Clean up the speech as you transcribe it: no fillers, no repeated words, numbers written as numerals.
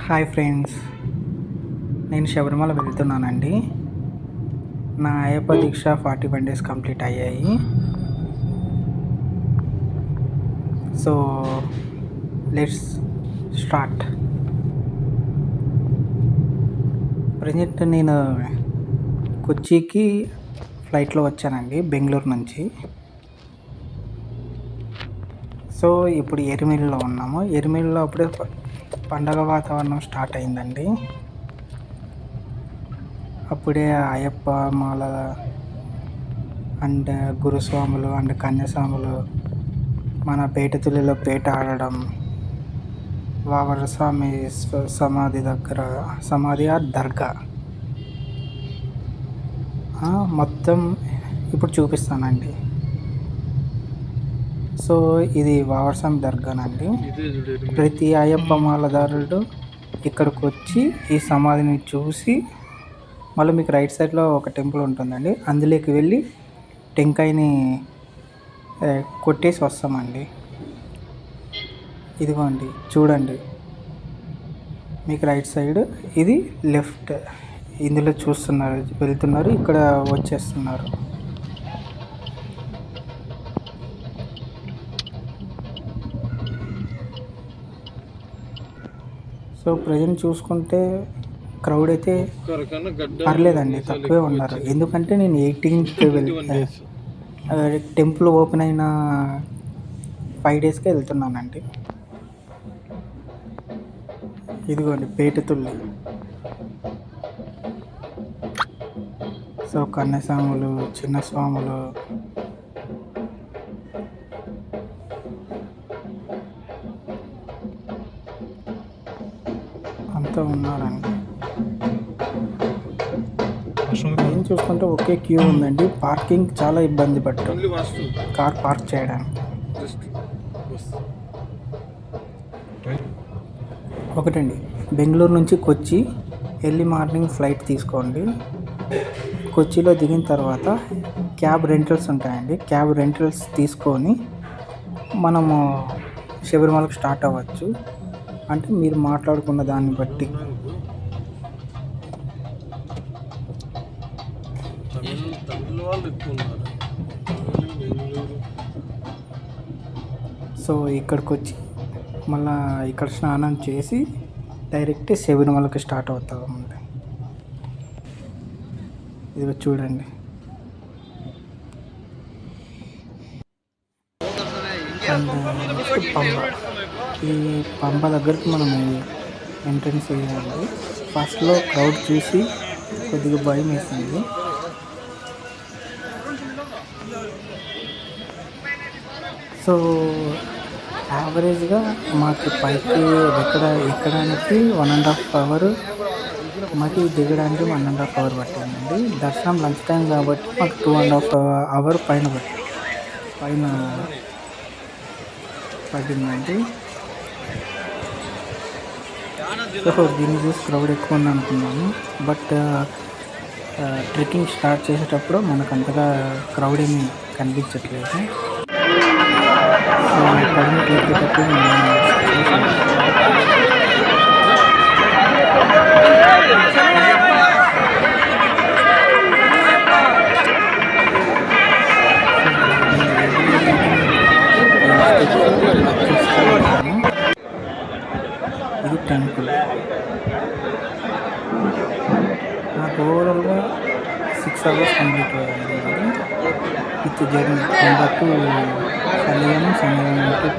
Hi friends, నేను శబరిమల వెళ్తున్నానండి. నా అయ్యప్ప దీక్ష 41 days complete అయ్యాయి. So let's start. ప్రజెంట్ నేను కొచ్చికి ఫ్లైట్లో వచ్చానండి, బెంగళూరు నుంచి. సో ఇప్పుడు ఎరిమిల్లో ఉన్నాము. ఎరిమిల్లో అప్పుడే పండగ వాతావరణం స్టార్ట్ అయిందండి. అప్పుడే అయ్యప్ప మాల అండ్ గురుస్వాములు అండ్ కన్యాస్వాములు మన పేటతుల్లిలో పేట ఆడడం, వావరస్వామి సమాధి దగ్గర, సమాధి దర్గా మొత్తం ఇప్పుడు చూపిస్తానండి. సో ఇది వావరస్వామి దర్గానండి. ప్రతి అయ్యప్ప మాలదారుడు ఇక్కడికి వచ్చి ఈ సమాధిని చూసి మళ్ళీ మీకు రైట్ సైడ్లో ఒక టెంపుల్ ఉంటుందండి, అందులోకి వెళ్ళి టెంకాయని కొట్టేసి వస్తామండి. ఇదిగోండి చూడండి, మీకు రైట్ సైడ్, ఇది లెఫ్ట్. ఇందులో చూస్తున్నారు, వెళ్తున్నారు, ఇక్కడ వచ్చేస్తున్నారు. సో ప్రజెంట్ చూసుకుంటే క్రౌడ్ అయితే పర్లేదండి, తక్కువే ఉన్నారు. ఎందుకంటే నేను 18th టెంపుల్ ఓపెన్ అయిన 5 డేస్కే వెళ్తున్నానండి. ఇదిగోండి పేటతుల్లి. సో కన్యస్వాములు, చిన్న స్వాములు, అంతా ఉన్నారండి. ఏం చూసుకుంటే ఒకే క్యూ ఉందండి. పార్కింగ్ చాలా ఇబ్బంది పడ్డాం కార్ పార్క్ చేయడానికి. ఒకటండి, బెంగళూరు నుంచి కొచ్చి ఎర్లీ మార్నింగ్ ఫ్లైట్ తీసుకోండి. కొచ్చిలో దిగిన తర్వాత క్యాబ్ రెంటల్స్ ఉంటాయండి. క్యాబ్ రెంటల్స్ తీసుకొని మనము శబరిమలకు స్టార్ట్ అవ్వచ్చు. అంటే మీరు మాట్లాడుకున్న దాన్ని బట్టి. సో ఇక్కడికి వచ్చి మళ్ళీ ఇక్కడ స్నానం చేసి డైరెక్ట్ శబరిమలకి స్టార్ట్ అవుతామండి. ఇది చూడండి. And next Pamba. ఈ పంబ దగ్గరికి మనం ఎంట్రన్స్ అయ్యామండి. ఫస్ట్లో క్రౌడ్ చూసి కొద్దిగా భయం వేసింది. సో యావరేజ్గా మాకు పైకి ఎక్కడానికి 1.5 అవర్, మాకు దిగడానికి 1.5 అవర్ పట్టిందండి. దర్శనం లంచ్ టైం కాబట్టి మాకు 2.5 అవర్ పైన పట్టిందండి. సో దీన్ని చూసి క్రౌడ్ ఎక్కువ ఉంది అనుకున్నాను. బట్ ట్రెక్కింగ్ స్టార్ట్ చేసేటప్పుడు మనకు అంతగా క్రౌడ్ ఏమీ కనిపించట్లేదు. పర్మిట్ ఎక్కేటప్పుడు ఇది టెంపుల్. నాకు ఓవరాల్గా 6 అవర్స్ కంప్లీట్ అయ్యాయి విత్ జర్నీ టు సన్నిధానం టు